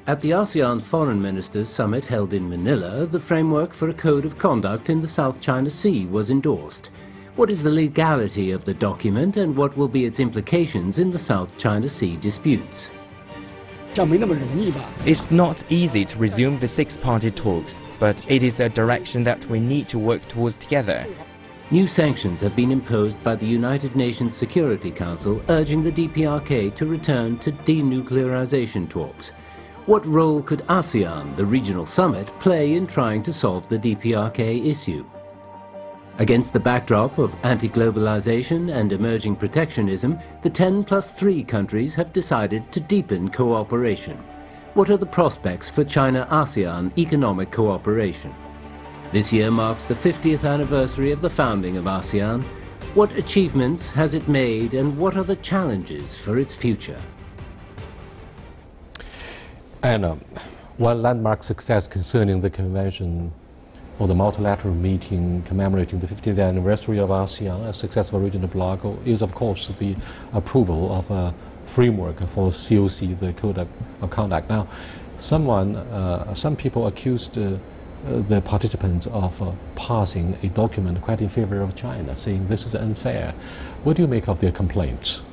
At the ASEAN Foreign Ministers Summit held in Manila, the framework for a code of conduct in the South China Sea was endorsed. What is the legality of the document and what will be its implications in the South China Sea disputes? It's not easy to resume the six-party talks, but it is a direction that we need to work towards together. New sanctions have been imposed by the United Nations Security Council, urging the DPRK to return to denuclearization talks. What role could ASEAN, the regional summit, play in trying to solve the DPRK issue? Against the backdrop of anti-globalization and emerging protectionism, the 10+3 countries have decided to deepen cooperation. What are the prospects for China-ASEAN economic cooperation? This year marks the 50th anniversary of the founding of ASEAN. What achievements has it made and what are the challenges for its future? And one landmark success concerning the convention or the multilateral meeting commemorating the 50th anniversary of ASEAN, a successful regional bloc, is of course the approval of a framework for COC, the Code of Conduct. Now, some people accused the participants of passing a document quite in favor of China, saying this is unfair. What do you make of their complaints?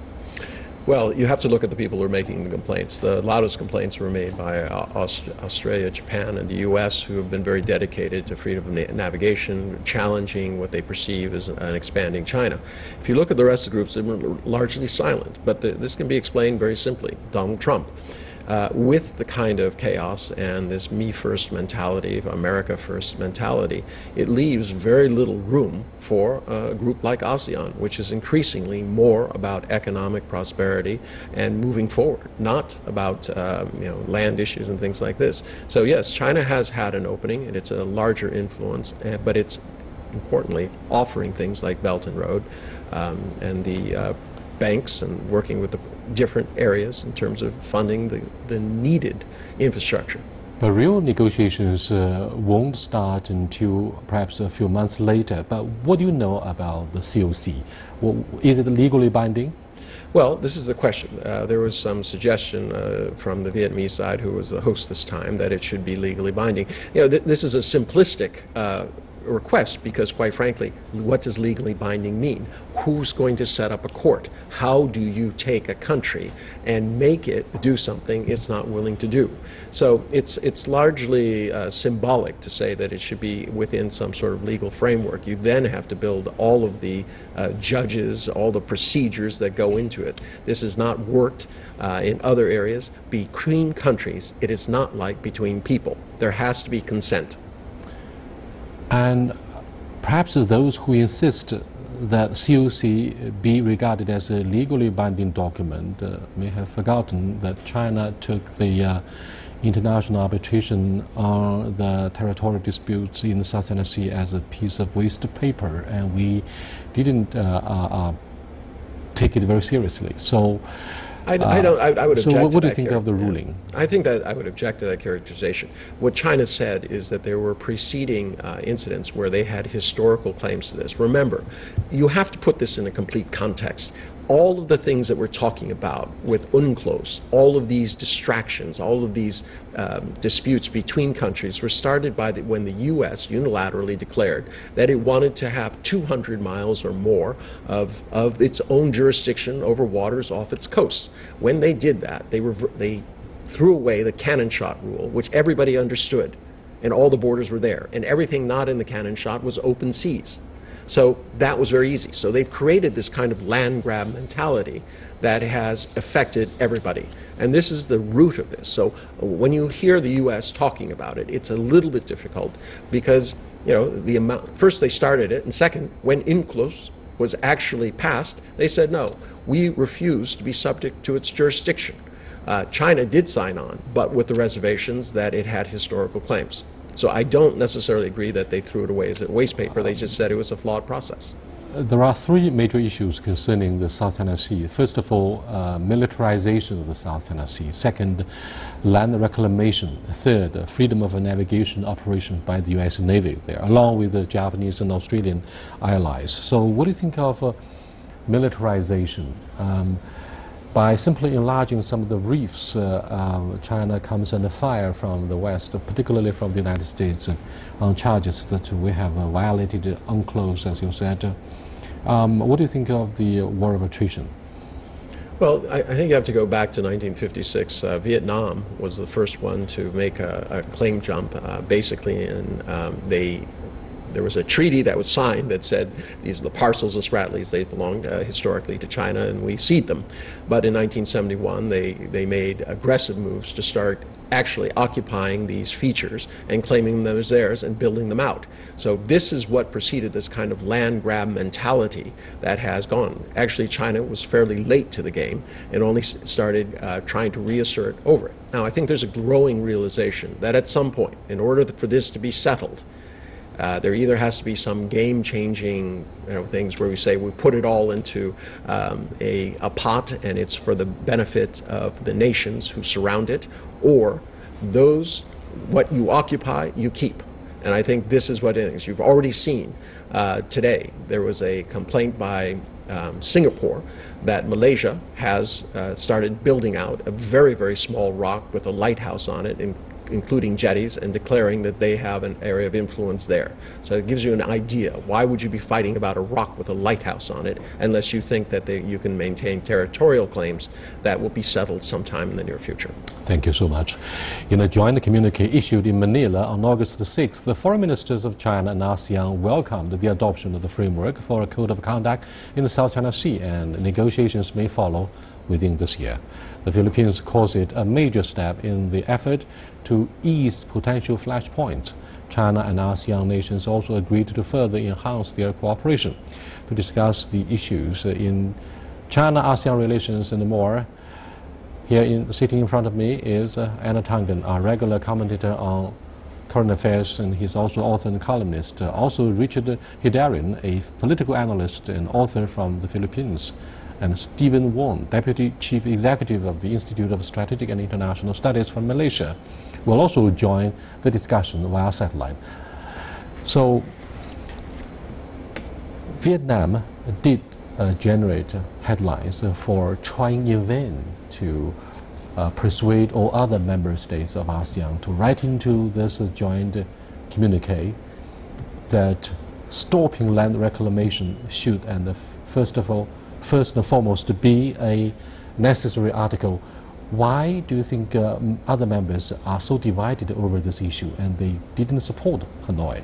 Well, you have to look at the people who are making the complaints. The loudest complaints were made by Australia, Japan, and the U.S., who have been very dedicated to freedom of navigation, challenging what they perceive as an expanding China. If you look at the rest of the groups, they were largely silent. But this can be explained very simply. Donald Trump. With the kind of chaos and this me-first mentality, America-first mentality, it leaves very little room for a group like ASEAN, which is increasingly more about economic prosperity and moving forward, not about land issues and things like this. So yes, China has had an opening, and it's a larger influence, but it's importantly offering things like Belt and Road and the banks and working with the different areas in terms of funding the needed infrastructure. But real negotiations won't start until perhaps a few months later. But what do you know about the COC? Well, is it legally binding? Well, this is the question. There was some suggestion from the Vietnamese side, who was the host this time, that it should be legally binding. This is a simplistic request because, quite frankly, what does legally binding mean? Who's going to set up a court? How do you take a country and make it do something it's not willing to do? So it's largely symbolic to say that it should be within some sort of legal framework. You then have to build all of the judges, all the procedures that go into it. This has not worked in other areas. Between countries, it is not like between people. There has to be consent. And perhaps those who insist that COC be regarded as a legally binding document may have forgotten that China took the international arbitration on the territorial disputes in the South China Sea as a piece of waste paper, and we didn't take it very seriously. So I would object so what to do you think of the ruling? I think that I would object to that characterization. What China said is that there were preceding incidents where they had historical claims to this. Remember, you have to put this in a complete context. All of the things that we're talking about with UNCLOS, all of these distractions, all of these disputes between countries were started by when the U.S. unilaterally declared that it wanted to have 200 miles or more of its own jurisdiction over waters off its coasts. When they did that, they threw away the cannon shot rule, which everybody understood, and all the borders were there, and everything not in the cannon shot was open seas. So that was very easy. So they've created this kind of land grab mentality that has affected everybody. And this is the root of this. So when you hear the U.S. talking about it, it's a little bit difficult because, the amount, first they started it, and second, when UNCLOS was actually passed, they said, no, we refuse to be subject to its jurisdiction. China did sign on, but with the reservations that it had historical claims. So I don't necessarily agree that they threw it away as a waste paper. They just said it was a flawed process. There are three major issues concerning the South China Sea. First of all, militarization of the South China Sea. Second, land reclamation. Third, freedom of navigation operation by the U.S. Navy there, along with the Japanese and Australian allies. So what do you think of militarization? by simply enlarging some of the reefs, China comes under fire from the West, particularly from the United States, on charges that we have violated UNCLOS, as you said. What do you think of the war of attrition? Well, I think you have to go back to 1956. Vietnam was the first one to make a claim jump, basically, and there was a treaty that was signed that said these are the parcels of Spratlys, they belonged historically to China, and we cede them. But in 1971, they made aggressive moves to start actually occupying these features and claiming them as theirs and building them out. So this is what preceded this kind of land grab mentality that has gone. Actually, China was fairly late to the game and only started trying to reassert over it. Now, I think there's a growing realization that at some point, in order for this to be settled, there either has to be some game-changing things where we say we put it all into a pot and it's for the benefit of the nations who surround it, or what you occupy, you keep. And I think this is what it is. You've already seen today, there was a complaint by Singapore that Malaysia has started building out a very, very small rock with a lighthouse on it, including jetties, and declaring that they have an area of influence there. So it gives you an idea. Why would you be fighting about a rock with a lighthouse on it unless you think that you can maintain territorial claims that will be settled sometime in the near future? Thank you so much. In a joint communique issued in Manila on August the 6th, the foreign ministers of China and ASEAN welcomed the adoption of the framework for a code of conduct in the South China Sea, and negotiations may follow within this year. The Philippines calls it a major step in the effort to ease potential flashpoints. China and ASEAN nations also agreed to further enhance their cooperation. To discuss the issues in China-ASEAN relations and more, sitting in front of me is Anna Tangen, our regular commentator on current affairs, and he's also author and columnist. Also Richard Hidarian, a political analyst and author from the Philippines, and Stephen Wong, Deputy Chief Executive of the Institute of Strategic and International Studies from Malaysia, will also join the discussion via satellite. So, Vietnam did generate headlines for trying in vain to persuade all other member states of ASEAN to write into this joint communique that stopping land reclamation should, and first and foremost, be a necessary article. Why do you think other members are so divided over this issue and they didn't support Hanoi?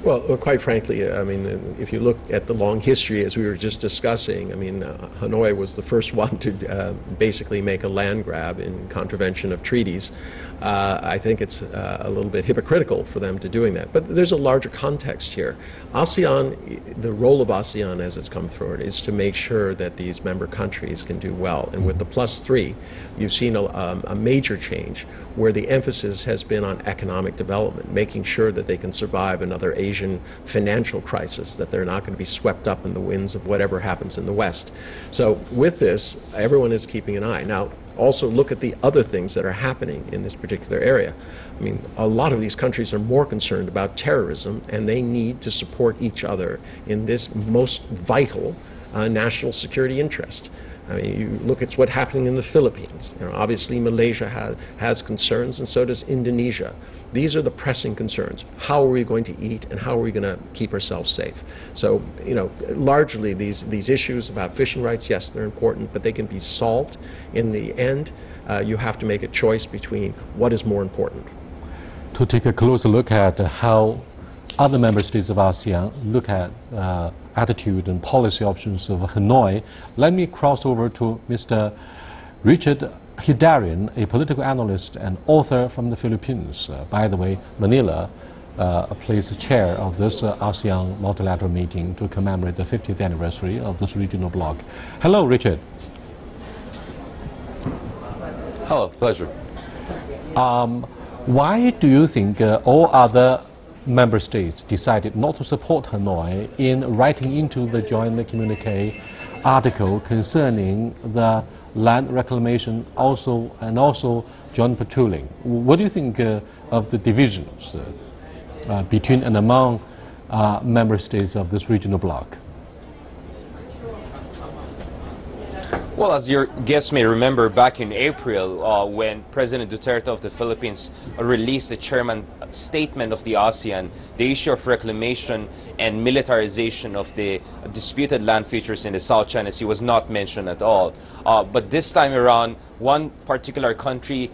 Well, quite frankly, I mean, if you look at the long history, as we were just discussing, I mean, Hanoi was the first one to basically make a land grab in contravention of treaties. I think it's a little bit hypocritical for them to doing that. But there's a larger context here. ASEAN, the role of ASEAN as it's come forward is to make sure that these member countries can do well. And with the +3, you've seen a major change where the emphasis has been on economic development, making sure that they can survive another Asian financial crisis, that they're not going to be swept up in the winds of whatever happens in the West. So with this, everyone is keeping an eye. Now, also look at the other things that are happening in this particular area. I mean, a lot of these countries are more concerned about terrorism, and they need to support each other in this most vital national security interest. I mean, you look at what's happening in the Philippines. You know, obviously, Malaysia has concerns, and so does Indonesia. These are the pressing concerns. How are we going to eat, and how are we going to keep ourselves safe? So, you know, largely these issues about fishing rights, yes, they're important, but they can be solved. In the end, you have to make a choice between what is more important. To take a closer look at how other member states of ASEAN look at attitude and policy options of Hanoi, let me cross over to Mr. Richard Hidarian, a political analyst and author from the Philippines. By the way, Manila plays the chair of this ASEAN multilateral meeting to commemorate the 50th anniversary of this regional bloc. Hello, Richard. Hello, pleasure. Why do you think all other member states decided not to support Hanoi in writing into the joint communique article concerning the land reclamation and also joint patrolling? What do you think of the divisions between and among member states of this regional bloc? Well, as your guests may remember, back in April, when President Duterte of the Philippines released the chairman statement of the ASEAN, the issue of reclamation and militarization of the disputed land features in the South China Sea was not mentioned at all. But this time around, one particular country,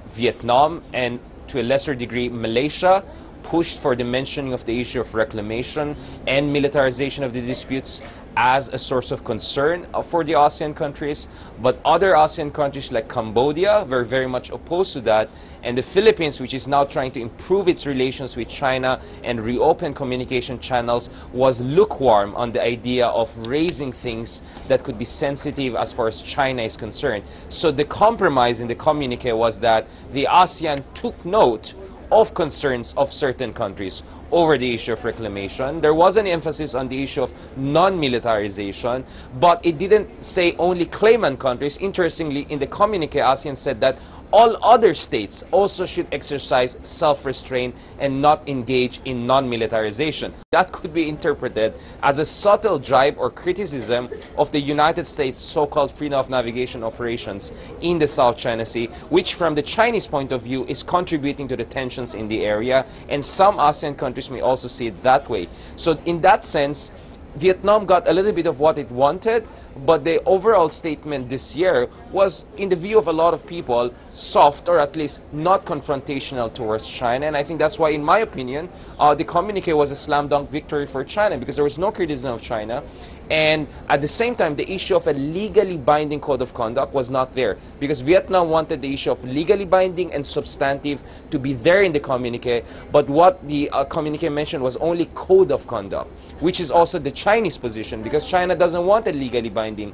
Vietnam, and to a lesser degree, Malaysia, pushed for the mentioning of the issue of reclamation and militarization of the disputes as a source of concern for the ASEAN countries. But other ASEAN countries like Cambodia were very much opposed to that. And the Philippines, which is now trying to improve its relations with China and reopen communication channels, was lukewarm on the idea of raising things that could be sensitive as far as China is concerned. So the compromise in the communique was that the ASEAN took note of concerns of certain countries over the issue of reclamation. There was an emphasis on the issue of non-militarization, but it didn't say only claimant countries. Interestingly, in the communique, ASEAN said that all other states also should exercise self-restraint and not engage in non-militarization. That could be interpreted as a subtle jibe or criticism of the United States' so-called freedom of navigation operations in the South China Sea, which from the Chinese point of view is contributing to the tensions in the area, and some ASEAN countries may also see it that way. So in that sense, Vietnam got a little bit of what it wanted, but the overall statement this year was, in the view of a lot of people, soft, or at least not confrontational towards China. And I think that's why, in my opinion, the communique was a slam dunk victory for China, because there was no criticism of China. And at the same time, the issue of a legally binding code of conduct was not there, because Vietnam wanted the issue of legally binding and substantive to be there in the communique, but what the communique mentioned was only code of conduct, which is also the Chinese position, because China doesn't want a legally binding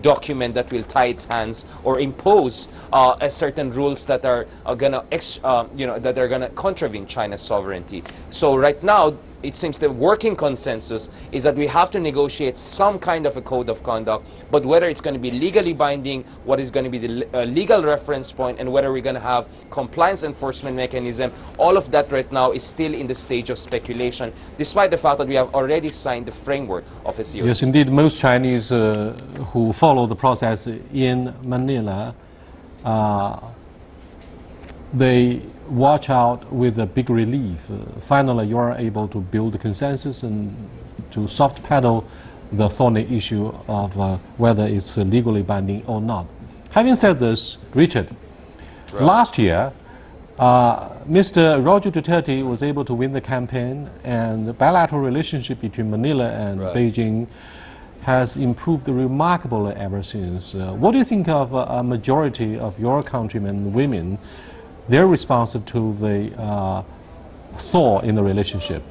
document that will tie its hands or impose certain rules that are gonna contravene China's sovereignty. So right now, it seems the working consensus is that we have to negotiate some kind of a code of conduct, but whether it's going to be legally binding, what is going to be the legal reference point, and whether we're going to have compliance enforcement mechanism, all of that right now is still in the stage of speculation, despite the fact that we have already signed the framework of a COC. Yes, indeed, most Chinese who follow the process in Manila, they watch out with a big relief. Finally, you are able to build a consensus and to soft pedal the thorny issue of whether it's legally binding or not. Having said this, Richard, right. Last year, Mr. Rodrigo Duterte was able to win the campaign, and the bilateral relationship between Manila and right. Beijing has improved remarkably ever since. What do you think of a majority of your countrymen, women, their response to the thaw in the relationship?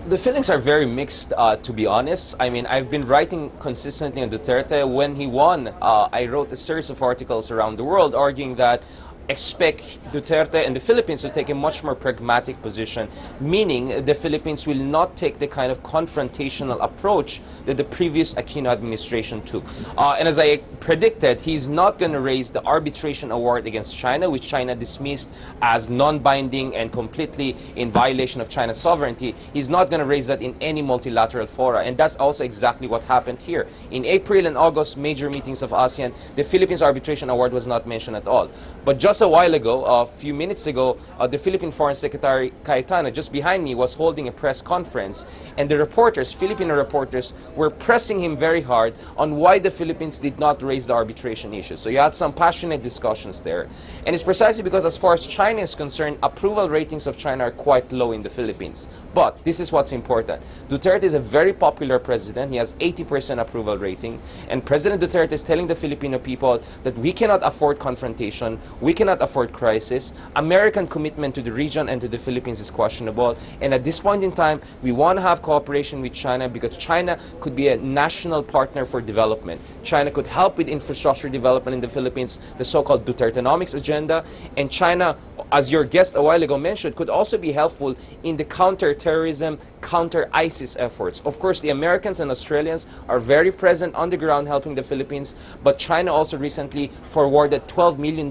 The feelings are very mixed, to be honest. I mean, I've been writing consistently on Duterte. When he won, I wrote a series of articles around the world arguing that expect Duterte and the Philippines to take a much more pragmatic position, meaning the Philippines will not take the kind of confrontational approach that the previous Aquino administration took. And as I predicted, he's not going to raise the arbitration award against China, which China dismissed as non-binding and completely in violation of China's sovereignty. He's not going to raise that in any multilateral fora, and that's also exactly what happened here. In April and August major meetings of ASEAN, the Philippines arbitration award was not mentioned at all. But just a while ago, a few minutes ago, the Philippine Foreign Secretary Cayetano, just behind me, was holding a press conference, and the reporters, Filipino reporters, were pressing him very hard on why the Philippines did not raise the arbitration issue. So you had some passionate discussions there. And it's precisely because, as far as China is concerned, approval ratings of China are quite low in the Philippines. But this is what's important. Duterte is a very popular president. He has 80% approval rating. And President Duterte is telling the Filipino people that we cannot afford confrontation, we cannot afford crisis. American commitment to the region and to the Philippines is questionable. And at this point in time, we want to have cooperation with China because China could be a national partner for development. China could help with infrastructure development in the Philippines, the so-called Dutertenomics agenda. And China, as your guest a while ago mentioned, could also be helpful in the counter-terrorism, counter-ISIS efforts. Of course, the Americans and Australians are very present on the ground helping the Philippines, but China also recently forwarded $12 million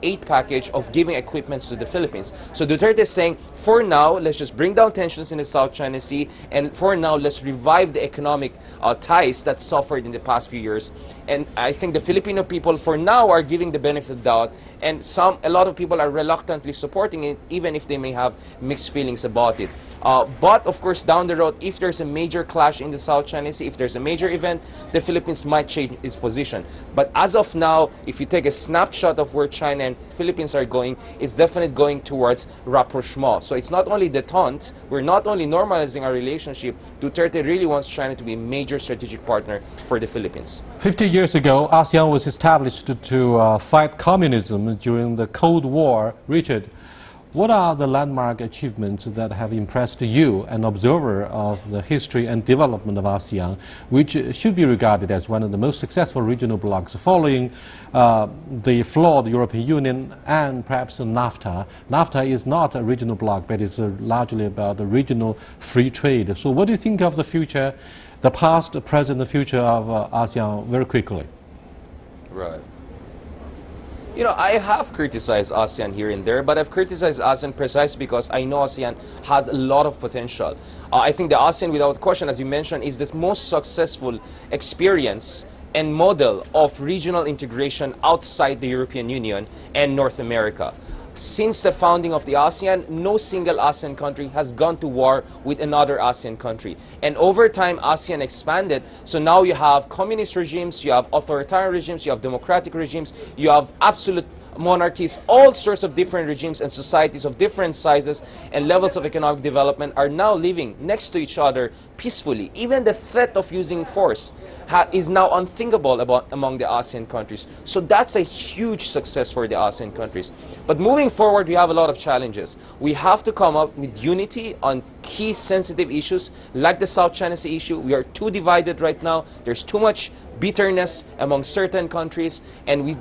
aid package of giving equipments to the Philippines. So Duterte is saying, for now, let's just bring down tensions in the South China Sea, and for now, let's revive the economic ties that suffered in the past few years. And I think the Filipino people, for now, are giving the benefit of the doubt, and a lot of people are reluctantly supporting it, even if they may have mixed feelings about it. But of course, down the road, if there's a major clash in the South China Sea, if there's a major event, the Philippines might change its position. But as of now, if you take a snapshot of where China and Philippines are going, it's definitely going towards rapprochement. So it's not only détente, we're not only normalizing our relationship, Duterte really wants China to be a major strategic partner for the Philippines. 50 years ago, ASEAN was established to fight communism during the Cold War. Richard, what are the landmark achievements that have impressed you, an observer of the history and development of ASEAN, which should be regarded as one of the most successful regional blocs following the flawed European Union and perhaps NAFTA? NAFTA is not a regional bloc, but it's largely about the regional free trade. So what do you think of the future, the past, the present, the future of ASEAN very quickly? Right. You know, I have criticized ASEAN here and there, but I've criticized ASEAN precisely because I know ASEAN has a lot of potential. I think the ASEAN, without question, as you mentioned, is the most successful experience and model of regional integration outside the European Union and North America. Since the founding of the ASEAN, no single ASEAN country has gone to war with another ASEAN country. And over time, ASEAN expanded. So now you have communist regimes, you have authoritarian regimes, you have democratic regimes, you have absolute monarchies, all sorts of different regimes and societies of different sizes and levels of economic development are now living next to each other peacefully. Even the threat of using force is now unthinkable among the ASEAN countries. So that's a huge success for the ASEAN countries. But moving forward, we have a lot of challenges. We have to come up with unity on key sensitive issues like the South China Sea issue. We are too divided right now. There's too much bitterness among certain countries, and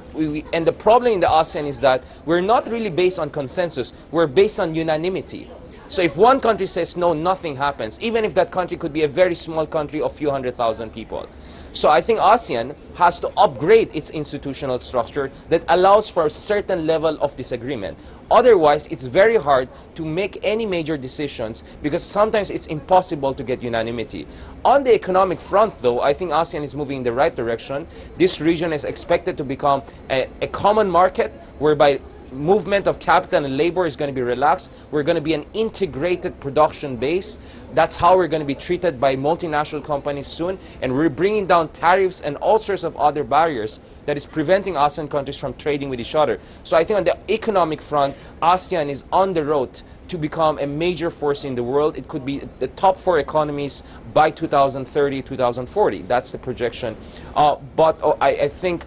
and the problem in the ASEAN is that we're not really based on consensus, we're based on unanimity. So if one country says no, nothing happens, even if that country could be a very small country of few 100,000 people. So I think ASEAN has to upgrade its institutional structure that allows for a certain level of disagreement. Otherwise, it's very hard to make any major decisions because sometimes it's impossible to get unanimity. On the economic front, though, I think ASEAN is moving in the right direction. This region is expected to become a common market whereby movement of capital and labor is going to be relaxed. We're going to be an integrated production base. That's how we're going to be treated by multinational companies soon. And we're bringing down tariffs and all sorts of other barriers that is preventing ASEAN countries from trading with each other. So I think on the economic front, ASEAN is on the road to become a major force in the world. It could be the top 4 economies by 2030, 2040. That's the projection. I think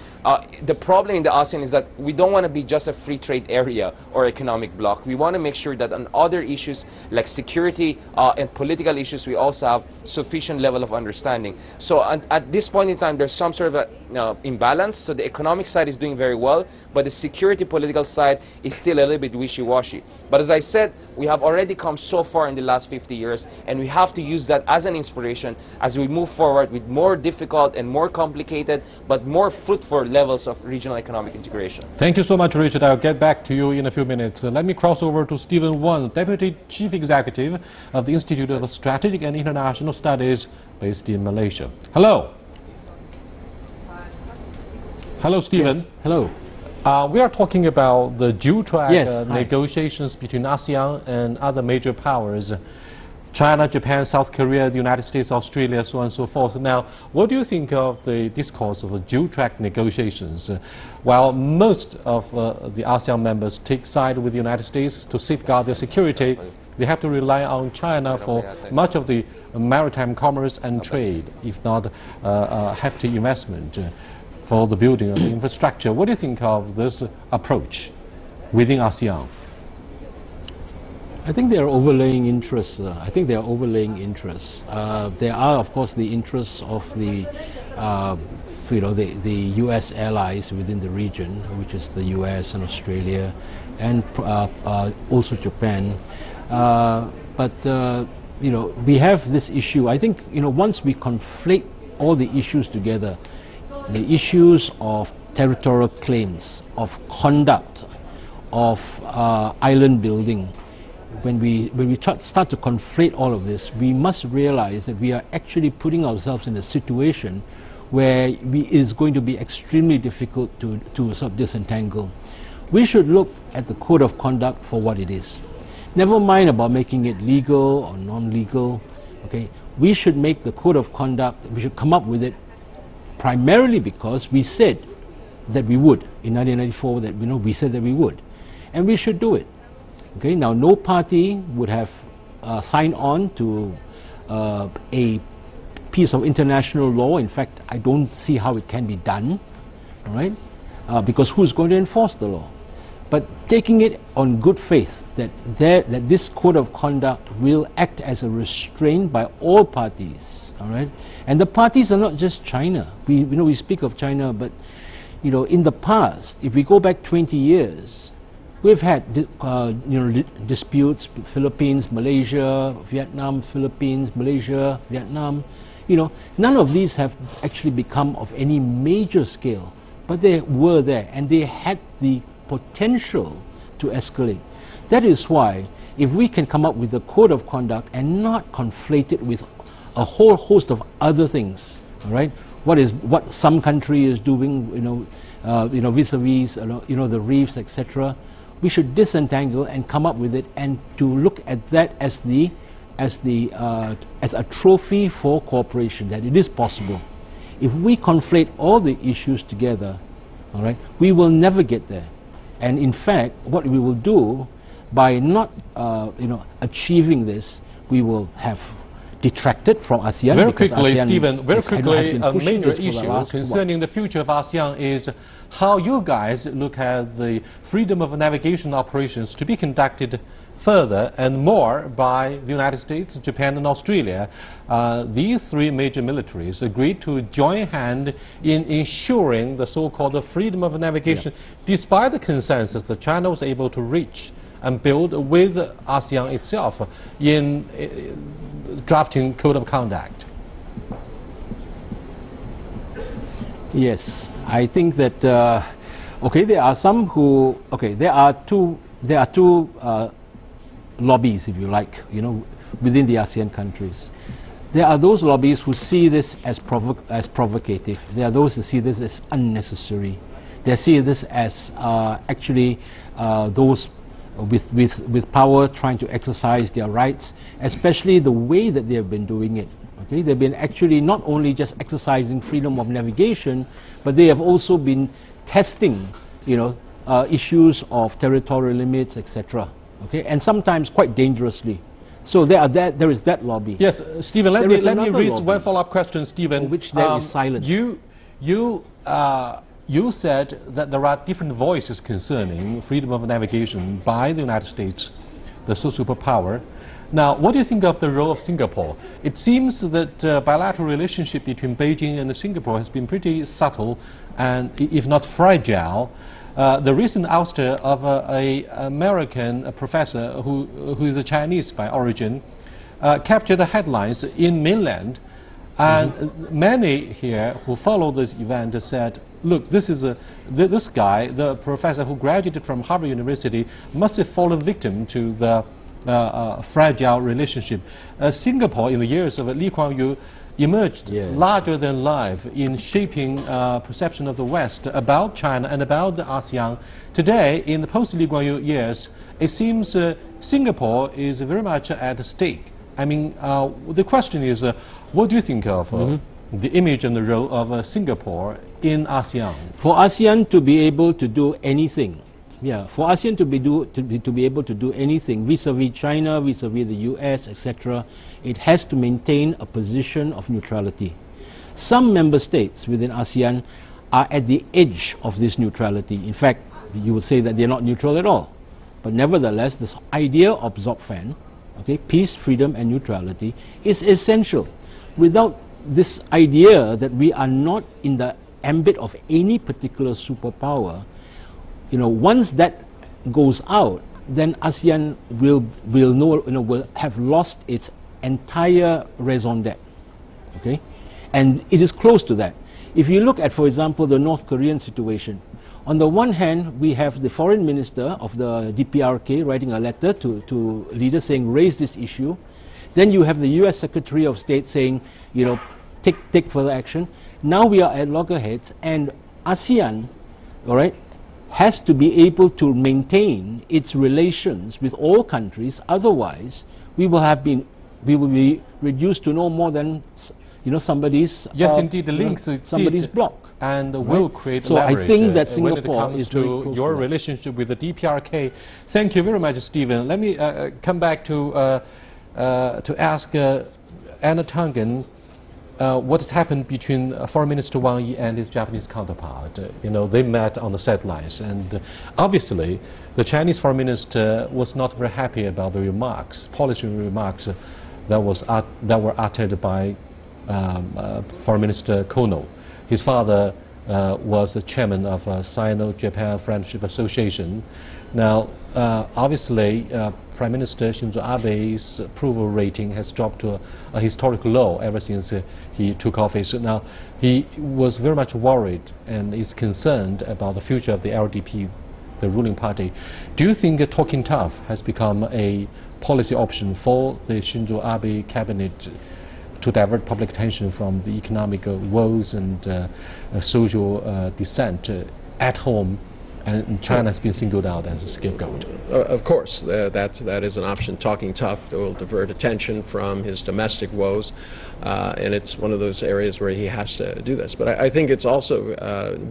the problem in the ASEAN is that we don't want to be just a free trade area or economic bloc. We want to make sure that on other issues like security and political issues, we also have sufficient level of understanding. So at this point in time, there's some sort of imbalance. So the economic side is doing very well, but the security political side is still a little bit wishy-washy. But as I said, we have already come so far in the last 50 years, and we have to use that as an inspiration as we move forward with more difficult and more complicated, but more fruitful levels of regional economic integration. Thank you so much, Richard. I'll get back to you in a few minutes. Let me cross over to Stephen Wang, Deputy Chief Executive of the Institute of Strategic and International Studies based in Malaysia. Hello. Hello, Stephen. Yes. Hello. We are talking about the dual-track Yes, negotiations between ASEAN and other major powers, China, Japan, South Korea, the United States, Australia, so on and so forth. Now, what do you think of the discourse of the dual-track negotiations? While most of the ASEAN members take side with the United States to safeguard their security, they have to rely on China for much of the maritime commerce and trade, if not hefty investment for the building of the infrastructure. What do you think of this approach within ASEAN? I think there are overlaying interests. There are, of course, the interests of the U.S. allies within the region, which is the U.S. and Australia, and also Japan. We have this issue. I think once we conflate all the issues together, the issues of territorial claims, of conduct, island building, when we start to conflate all of this, we must realize that we are actually putting ourselves in a situation where it is going to be extremely difficult to sort of disentangle. We should look at the code of conduct for what it is. Never mind about making it legal or non-legal. Okay, we should make the code of conduct. We should come up with it primarily because we said that we would in 1994. That we said that we would, and we should do it. Okay, now no party would have signed on to a piece of international law. In fact, I don't see how it can be done. All right, because who's going to enforce the law? But taking it on good faith that this code of conduct will act as a restraint by all parties, all right? And the parties are not just China. We speak of China, but in the past, if we go back 20 years, we've had disputes with Philippines, Malaysia, Vietnam, Philippines, Malaysia, Vietnam. None of these have actually become of any major scale, but they were there and they had the potential to escalate. That is why if we can come up with a code of conduct and not conflate it with a whole host of other things, all right? What some country is doing, vis-a-vis, the reefs, etc. We should disentangle and come up with it, and to look at that as a trophy for cooperation, that it is possible. If we conflate all the issues together, all right, we will never get there. And in fact, what we will do by not achieving this, we will have detracted from ASEAN. Very quickly, ASEAN Stephen, very quickly, a major issue concerning the the future of ASEAN is how you guys look at the freedom of navigation operations to be conducted further and more by the United States, Japan and Australia. These three major militaries agreed to join hand in ensuring the so-called freedom of navigation, despite the consensus that China was able to reach and build with ASEAN itself in drafting code of conduct. Yes, I think that there are some who there are two lobbies, if you like, within the ASEAN countries. There are those lobbies who see this as provocative. There are those who see this as unnecessary. They see this as actually those with power trying to exercise their rights, especially the way that they have been doing it. Okay, they've been actually not only just exercising freedom of navigation, but they have also been testing, issues of territorial limits, etc. Okay, and sometimes quite dangerously. So there is that lobby. Yes, Stephen. Let me raise one follow-up question, Stephen. For which there is silence. You said that there are different voices concerning freedom of navigation by the United States, the superpower. Now, what do you think of the role of Singapore? It seems that bilateral relationship between Beijing and Singapore has been pretty subtle and, if not fragile. The recent ouster of an American professor who is a Chinese by origin captured the headlines in mainland, and many here who follow this event said, look, this guy, the professor who graduated from Harvard University, must have fallen victim to the fragile relationship. Singapore, in the years of Lee Kuan Yew, emerged larger than life in shaping perception of the West about China and about the ASEAN. Today, in the post-Lee Kuan Yew years, it seems Singapore is very much at stake. I mean, the question is, what do you think of the image and the role of Singapore in ASEAN? For ASEAN to be able to do anything, for ASEAN to be able to do anything vis-a-vis China, vis-a-vis the US, etc., it has to maintain a position of neutrality. Some member states within ASEAN are at the edge of this neutrality. In fact, you would say that they're not neutral at all. But nevertheless, this idea of ZOCFAN, peace, freedom and neutrality, is essential. Without this idea that we are not in the ambit of any particular superpower, once that goes out, then ASEAN will have lost its entire raison d'etre. Okay, and it is close to that. If you look at, for example, the North Korean situation, On the one hand, we have the foreign minister of the DPRK writing a letter to leaders saying, raise this issue. Then you have the US Secretary of State saying, you know, take further action. Now we are at loggerheads, and ASEAN, all right, has to be able to maintain its relations with all countries. Otherwise, we will be reduced to no more than, you know, somebody's yes, indeed, the links somebody's bloc, and will create so leverage. I think that when it Singapore comes is to your relationship with the DPRK. Thank you very much, Stephen. Let me come back to ask Anna Tangen. What has happened between Foreign Minister Wang Yi and his Japanese counterpart? You know, they met on the sidelines, and obviously the Chinese Foreign Minister was not very happy about the remarks, policy remarks that were uttered by Foreign Minister Kono. His father was the chairman of Sino-Japan Friendship Association. Now, obviously, Prime Minister Shinzo Abe's approval rating has dropped to a historic low ever since he took office. Now, he was very much worried and is concerned about the future of the LDP, the ruling party. Do you think talking tough has become a policy option for the Shinzo Abe cabinet to divert public attention from the economic woes and social dissent at home? And China has been singled out as a scapegoat. Of course, that is an option. Talking tough will divert attention from his domestic woes, and it's one of those areas where he has to do this. But I think it's also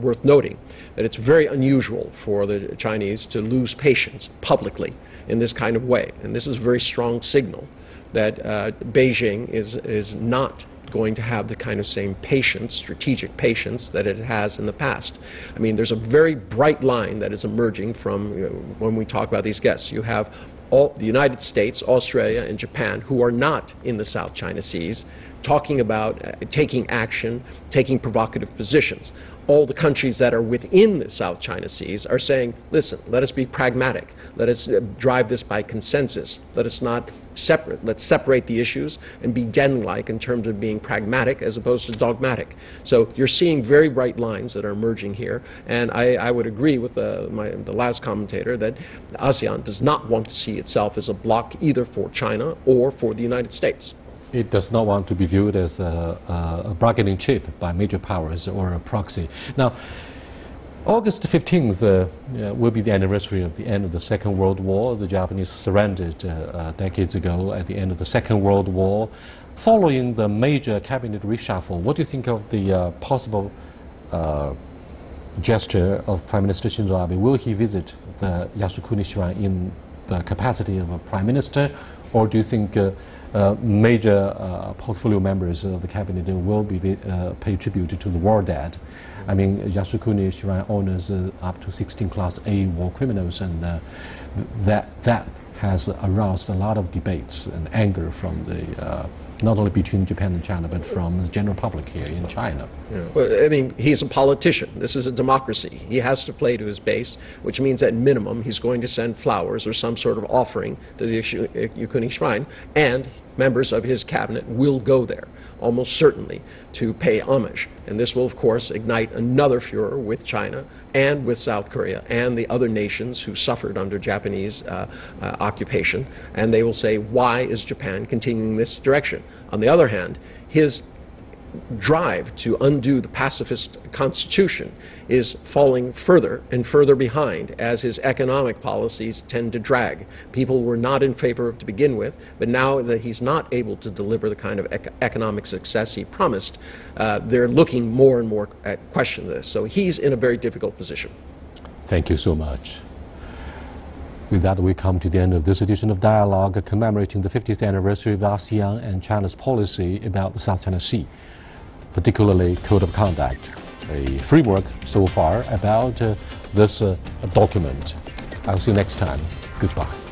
worth noting that it's very unusual for the Chinese to lose patience publicly in this kind of way, and this is a very strong signal that Beijing is not going to have the kind of same patience, strategic patience, that it has in the past. I mean, there's a very bright line that is emerging from when we talk about these guests. You have all the United States, Australia, and Japan, who are not in the South China Seas, talking about taking action, taking provocative positions. All the countries that are within the South China Seas are saying, listen, let us be pragmatic. Let us drive this by consensus. Let us not separate. Let's separate the issues and be Den-like in terms of being pragmatic as opposed to dogmatic. So you're seeing very bright lines that are emerging here. And I would agree with the last commentator that ASEAN does not want to see itself as a bloc either for China or for the United States. It does not want to be viewed as a bargaining chip by major powers or a proxy. Now, August 15th will be the anniversary of the end of the Second World War. The Japanese surrendered decades ago at the end of the Second World War. Following the major cabinet reshuffle, what do you think of the possible gesture of Prime Minister Shinzo Abe? Will he visit the Yasukuni Shrine in the capacity of a Prime Minister, or do you think major portfolio members of the cabinet will be pay tribute to the war dead? I mean, Yasukuni Shrine honors up to 16 Class A war criminals, and that has aroused a lot of debates and anger from the not only between Japan and China, but from the general public here in China. Yeah. Well, I mean, he's a politician. This is a democracy. He has to play to his base, which means at minimum he's going to send flowers or some sort of offering to the Yasukuni Shrine, and members of his cabinet will go there, almost certainly, to pay homage. And this will, of course, ignite another furor with China and with South Korea and the other nations who suffered under Japanese occupation. And they will say, why is Japan continuing this direction? On the other hand, his drive to undo the pacifist constitution is falling further and further behind as his economic policies tend to drag. People were not in favor of to begin with, but now that he's not able to deliver the kind of economic success he promised, they're looking more and more at question this. So he's in a very difficult position. Thank you so much. With that, we come to the end of this edition of Dialogue commemorating the 50th anniversary of ASEAN and China's policy about the South China Sea, particularly Code of Conduct, a framework so far about this document. I'll see you next time. Goodbye.